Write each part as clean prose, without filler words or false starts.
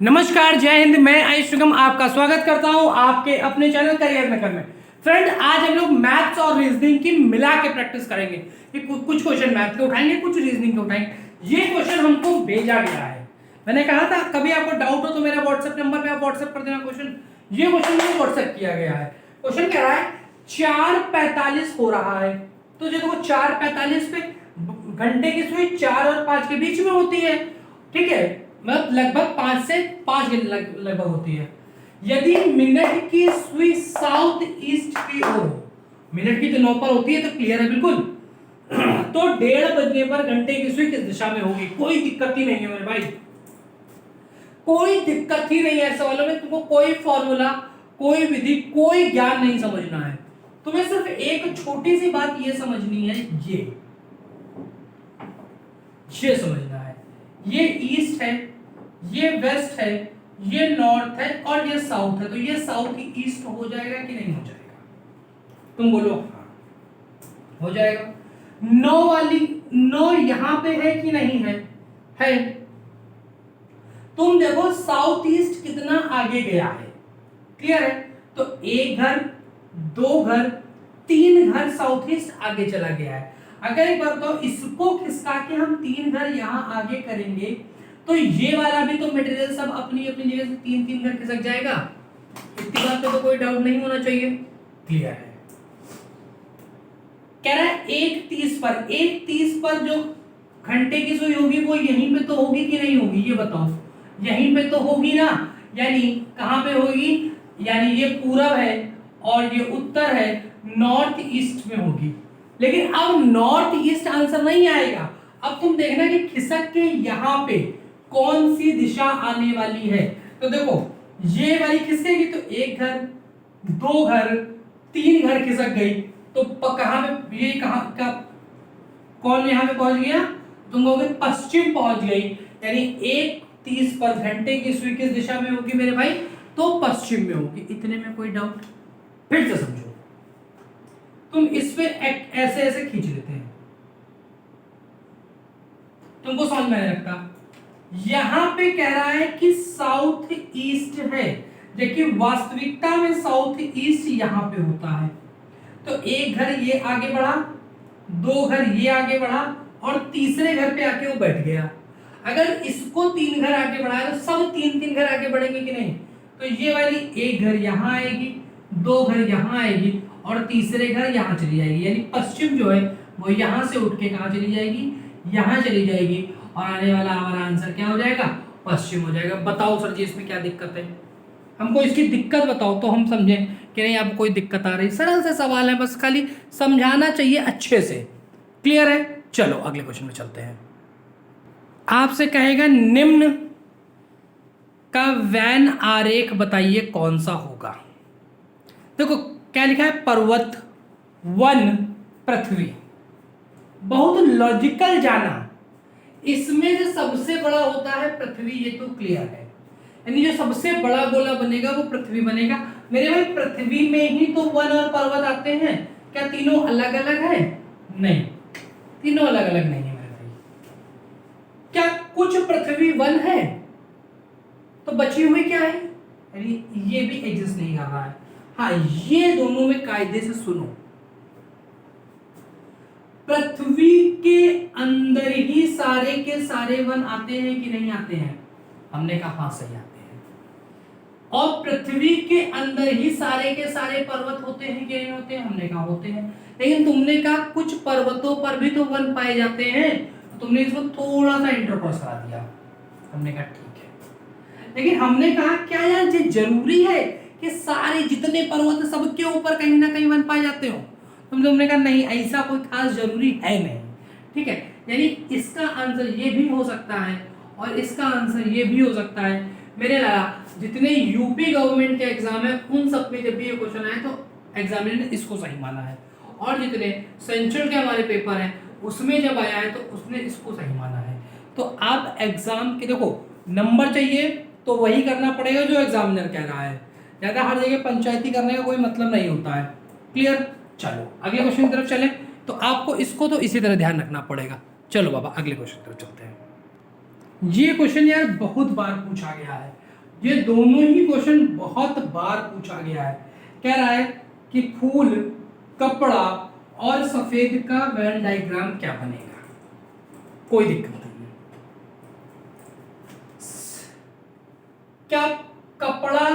नमस्कार, जय हिंद। मैं आयुष निगम आपका स्वागत करता हूं आपके अपने चैनल करियर मेकर में। फ्रेंड, आज हम लोग मैथ्स और रीजनिंग की मिला के प्रैक्टिस करेंगे। ये कुछ क्वेश्चन मैथ के उठाएंगे, कुछ रीजनिंग के उठाएंगे। ये क्वेश्चन हमको भेजा गया है। मैंने कहा था कभी आपको डाउट हो तो मेरा व्हाट्सएप नंबर पे आप व्हाट्सएप कर देना क्वेश्चन। ये क्वेश्चन मुझे व्हाट्सएप किया गया है। क्वेश्चन कह रहा है 4:45 हो रहा है। तो जो देखो 4:45 पे घंटे की सुई 4 और 5 के बीच में होती है। ठीक है, मतलब लगभग 5 से 5 घंटे लगभग होती है। यदि मिनट की सुई साउथ ईस्ट की ओर हो, मिनट की तो 9 पर होती है, तो क्लियर है बिल्कुल। तो 1:30 बजने पर घंटे की सुई किस दिशा में होगी? कोई दिक्कत ही नहीं है मेरे भाई, कोई दिक्कत ही नहीं है। सवालों में तुमको कोई फॉर्मूला, कोई विधि, कोई ज्ञान नहीं समझना है। तुम्हें सिर्फ एक छोटी सी बात ये समझनी है, ये समझना है। ये ईस्ट है, ये वेस्ट है, ये नॉर्थ है और ये साउथ है। तो ये साउथ ईस्ट हो जाएगा कि नहीं हो जाएगा? तुम बोलो। हो जाएगा। 9 वाली 9 यहां पे है कि नहीं है? है। तुम देखो साउथ ईस्ट कितना आगे गया है, क्लियर है? तो एक घर, दो घर, 3 घर साउथ ईस्ट आगे चला गया है। अगर एक बार तो इसको खिसका के हम 3 घर यहां आगे करेंगे तो ये वाला भी तो मटेरियल सब अपनी अपनी जगह से 3 घर खिसक जाएगा। इतनी बात पे तो कोई डाउट नहीं होना चाहिए, क्लियर है? कह रहा है 1:30 पर जो घंटे की सुई होगी वो यहीं पे तो होगी कि नहीं होगी? ये बताओ। यहीं पे तो होगी ना, यानी कहां पे होगी? यानी ये पूरब है और ये उत्तर है, नॉर्थ ईस्ट में होगी। लेकिन अब नॉर्थ ईस्ट आंसर नहीं आएगा। अब तुम देखना कि खिसक के यहां पे कौन सी दिशा आने वाली है। तो देखो ये वाली खिसकेगी तो एक घर, दो घर, 3 घर खिसक गई। तो कहां पे ये का कौन यहां पे पहुंच गया? तुम कहोगे पश्चिम पहुंच गई। यानी 1:30 पर घंटे की सुई किस दिशा में होगी मेरे भाई? तो पश्चिम में होगी। इतने में कोई डाउट? फिर से समझो। तुम इस पे ऐसे ऐसे खींच लेते हैं, तुमको समझ में नहीं लगता। यहां पे कह रहा है कि साउथ ईस्ट है, जबकि वास्तविकता में साउथ ईस्ट यहां पे होता है। तो एक घर ये आगे बढ़ा, 2 घर ये आगे बढ़ा और तीसरे घर पे आके वो बैठ गया। अगर इसको 3 घर आगे बढ़ाया तो सब 3 घर आगे बढ़ेंगे कि नहीं? तो ये वाली एक घर यहां आएगी, 2 घर यहां आएगी और तीसरे घर यहां चली जाएगी। यानी पश्चिम जो है वो यहां से उठ के कहां चली जाएगी? यहां चली जाएगी। और आने वाला हमारा आंसर क्या हो जाएगा? पश्चिम हो जाएगा। बताओ सर जी इसमें क्या दिक्कत है? हमको इसकी दिक्कत बताओ तो हम समझें कि नहीं आपको कोई दिक्कत आ रही। सरल से सवाल है, बस खाली समझाना चाहिए अच्छे से, क्लियर है? चलो अगले क्वेश्चन में चलते हैं। आपसे कहेगा निम्न का वैन आरेख बताइए कौन सा होगा। देखो क्या लिखा है? पर्वत, वन, पृथ्वी। बहुत लॉजिकल जाना। इसमें जो सबसे बड़ा होता है पृथ्वी, ये तो क्लियर है। यानी जो सबसे बड़ा गोला बनेगा वो पृथ्वी बनेगा। मेरे भाई पृथ्वी में ही तो वन और पर्वत आते हैं। क्या तीनों अलग अलग है? नहीं, तीनों अलग अलग नहीं है मेरे भाई। क्या कुछ पृथ्वी वन है तो बची हुई क्या है? यानी ये भी एग्जिस्ट नहीं कर रहा है। हाँ, ये दोनों में कायदे से सुनो। पृथ्वी के अंदर ही सारे के सारे वन आते हैं कि नहीं आते हैं? हमने कहा हाँ, सही आते हैं। और पृथ्वी के अंदर ही सारे के सारे पर्वत होते हैं कि नहीं होते हैं? हमने कहा होते हैं। लेकिन तुमने कहा कुछ पर्वतों पर भी तो वन पाए जाते हैं, तुमने इसको थोड़ा सा इंटरक्रॉस करा दिया। हमने कहा ठीक है। लेकिन हमने कहा क्या यार ये जरूरी है कि सारे जितने पर्वत सबके ऊपर कहीं ना कहीं वन पाए जाते हो? तुमने कहा नहीं, ऐसा कोई खास जरूरी है नहीं। ठीक है, यानी इसका आंसर ये भी हो सकता है और इसका आंसर ये भी हो सकता है। मेरे लगा जितने यूपी गवर्नमेंट के एग्जाम है उन सब में जब भी ये क्वेश्चन आए तो एग्जामिनर ने इसको सही माना है, और जितने सेंट्रल के हमारे पेपर हैं उसमें जब आया है तो उसने इसको सही माना है। तो आप एग्जाम के देखो नंबर चाहिए तो वही करना पड़ेगा जो एग्जामिनर कह रहा है। ज़्यादा हर जगह पंचायती करने का कोई मतलब नहीं होता है, क्लियर? चलो अगले क्वेश्चन की तरफ चलें। तो आपको इसको तो इसी तरह ध्यान रखना पड़ेगा। चलो बाबा अगले क्वेश्चन की तरफ चलते हैं। ये क्वेश्चन यार बहुत बार पूछा गया है, ये दोनों ही क्वेश्चन बहुत बार पूछा गया है। कह रहा है कि फूल, कपड़ा और सफेद का वेन डायग्राम क्या बनेगा। कोई दिक्कत नहीं है। क्या कपड़ा,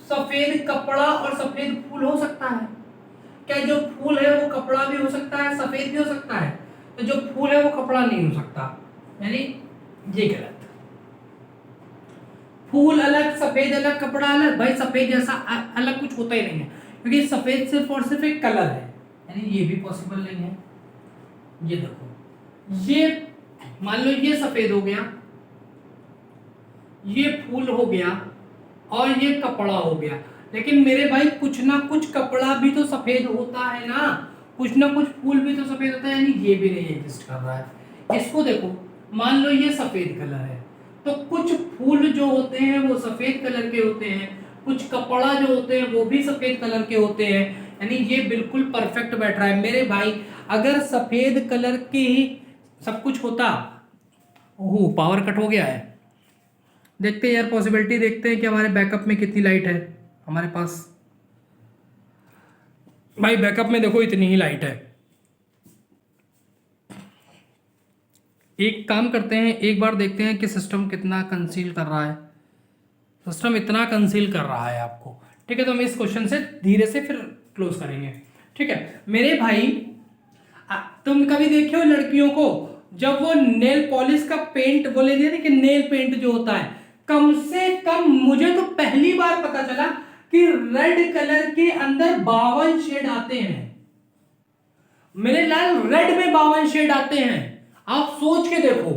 सफेद कपड़ा और सफेद फूल हो सकता है? क्या जो फूल है वो कपड़ा भी हो सकता है, सफेद भी हो सकता है? तो जो फूल है वो कपड़ा नहीं हो सकता, यानी ये गलत। फूल अलग, सफेद अलग, कपड़ा अलग। भाई सफेद जैसा अलग कुछ होता ही नहीं है, क्योंकि सफेद सिर्फ और सिर्फ एक कलर है, यानी ये भी पॉसिबल नहीं है। ये देखो, ये मान लो ये सफेद हो गया, ये फूल हो गया और ये कपड़ा हो गया, लेकिन मेरे भाई कुछ ना कुछ कपड़ा भी तो सफेद होता है ना, कुछ ना कुछ फूल भी तो सफेद होता है, यानी ये भी नहीं एग्जिस्ट कर रहा है। इसको देखो, मान लो ये सफेद कलर है, तो कुछ फूल जो होते हैं वो सफेद कलर के होते हैं, कुछ कपड़ा जो होते हैं वो भी सफेद कलर के होते हैं, यानी ये बिल्कुल परफेक्ट बैठ रहा है मेरे भाई। अगर सफेद कलर के ही सब कुछ होता, ओह पावर कट हो गया है। देखते हैं यार, पॉसिबिलिटी देखते हैं कि हमारे बैकअप में कितनी लाइट है हमारे पास। भाई बैकअप में देखो इतनी ही लाइट है। एक काम करते हैं, एक बार देखते हैं कि सिस्टम कितना कंसील कर रहा है। सिस्टम इतना कंसील कर रहा है आपको, ठीक है। तो हम इस क्वेश्चन से धीरे से फिर क्लोज करेंगे, ठीक है मेरे भाई। तुम कभी देखे हो लड़कियों को जब वो नेल पॉलिश का पेंट बोले दिया कि नेल पेंट जो होता है, कम से कम मुझे तो पहली बार पता चला कि रेड कलर के अंदर 52 शेड आते हैं। मेरे लाल रेड में 52 शेड आते हैं, आप सोच के देखो।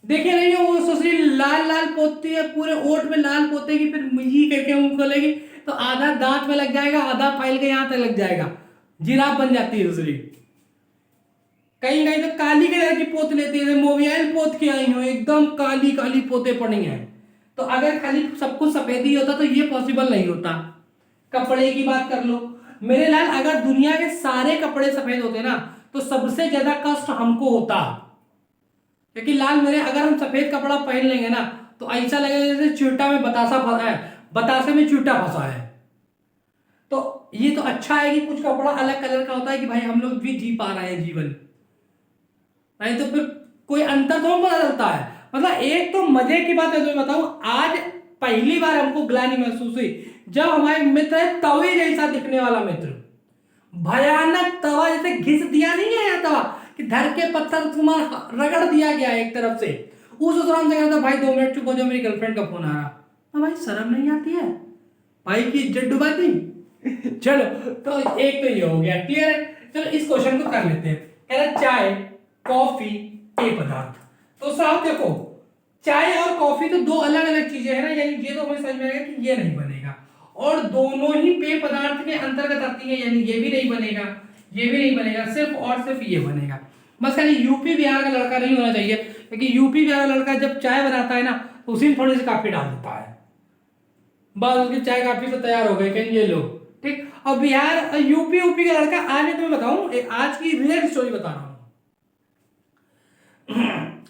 देखे नहीं हो वो ससुरी लाल लाल पोतती है, पूरे ओठ में लाल पोतेगी, फिर मुझी करके मुंह खोलेगी तो आधा दांत में लग जाएगा, आधा फाइल के यहां तक लग जाएगा, जिराफ बन जाती है ससुरी। कहीं कहीं तो काली कलर की पोत लेती है, मोबाइल पोत के आई हो, एकदम काली काली पोते पड़ी हैं। तो अगर खाली सब कुछ सफेद ही होता तो ये पॉसिबल नहीं होता। कपड़े की बात कर लो मेरे लाल, अगर दुनिया के सारे कपड़े सफेद होते ना तो सबसे ज्यादा कष्ट हमको होता, क्योंकि लाल मेरे अगर हम सफेद कपड़ा पहन लेंगे ना तो ऐसा लगेगा जैसे चूटा में बतासा फंसा है, बतासे में चूटा फंसा है। तो ये तो अच्छा है कि कुछ कपड़ा अलग कलर का होता है कि भाई हम लोग भी जी पा रहे हैं जीवन, नहीं तो फिर कोई अंतर तो पता चलता है। मतलब एक तो मजे की बात है, तो बताऊं आज पहली बार हमको ग्लानि महसूस हुई जब हमारे मित्र है तवे जैसा दिखने वाला मित्र, भयानक तवा, जैसे घिस दिया नहीं है यहाँ तवा कि धर के पत्थर तुम्हारा रगड़ दिया गया एक तरफ से। उस दौरान से कहता भाई 2 मिनट चुप हो जाओ, मेरी गर्लफ्रेंड का फोन आ रहा। तो भाई शर्म नहीं आती है, भाई की इज्जत डुबा दी। चलो तो एक तो ये हो गया, क्लियर है। चलो इस क्वेश्चन को कर लेते हैं। कह रहा चाय, कॉफी, पेय पदार्थ। तो साहब देखो, चाय और कॉफी तो दो अलग अलग चीजें हैं ना, यानी ये तो हमें समझ में आएगा कि ये नहीं बनेगा, और दोनों ही पेय पदार्थ के अंतर्गत आती है, यानी ये भी नहीं बनेगा, ये भी नहीं बनेगा, सिर्फ और सिर्फ ये बनेगा। बस खाली यूपी बिहार का लड़का नहीं होना चाहिए, क्योंकि यूपी बिहार का लड़का जब चाय बनाता है ना तो उसी में थोड़ी सी काफी डाल देता है, बस उसकी चाय काफी से तैयार हो गई, कहीं ये लो ठीक। और बिहार यूपी का लड़का, आज मैं तुम्हें बताऊं, आज की रियल स्टोरी बता रहा हूं।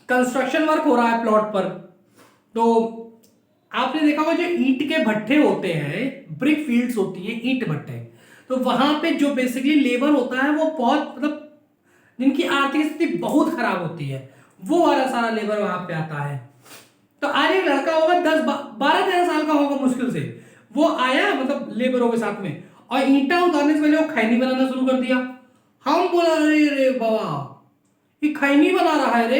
कंस्ट्रक्शन वर्क हो रहा है प्लॉट पर, तो आपने देखा होगा जो ईंट के भट्ठे होते हैं, ब्रिक फील्ड्स होती हैं ईंट भट्ठे, तो वहां पे जो बेसिकली लेबर होता है वो बहुत, मतलब जिनकी आर्थिक स्थिति बहुत खराब होती है, वो वाला सारा लेबर वहां पे आता है। तो आज एक लड़का होगा 10-12-13 साल का होगा मुश्किल से, वो आया मतलब लेबरों के साथ में, और ईंटा उतारने से पहले वो खैनी बनाना शुरू कर दिया। हम बोला अरे रे बाबा ये खैनी बना रहा है रे,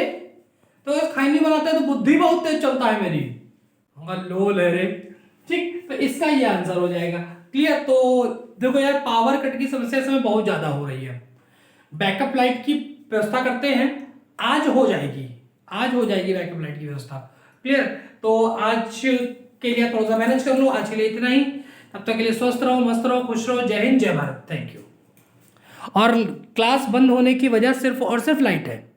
तो खैनी बनाता है तो बुद्धि बहुत तेज चलता है मेरी, लोल है रे, ठीक। तो इसका ये आंसर हो जाएगा, क्लियर। तो देखो यार, पावर कट की समस्या इस समय बहुत ज्यादा हो रही है, बैकअप लाइट की व्यवस्था करते हैं, आज हो जाएगी, आज हो जाएगी बैकअप लाइट की व्यवस्था, क्लियर। तो आज के लिए थोड़ा सा मैनेज कर लो, आज के लिए इतना ही, तब तक के लिए स्वस्थ रहो, मस्त रहो, खुश रहो, जय हिंद जय भारत, थैंक यू। और क्लास बंद होने की वजह सिर्फ और सिर्फ लाइट है।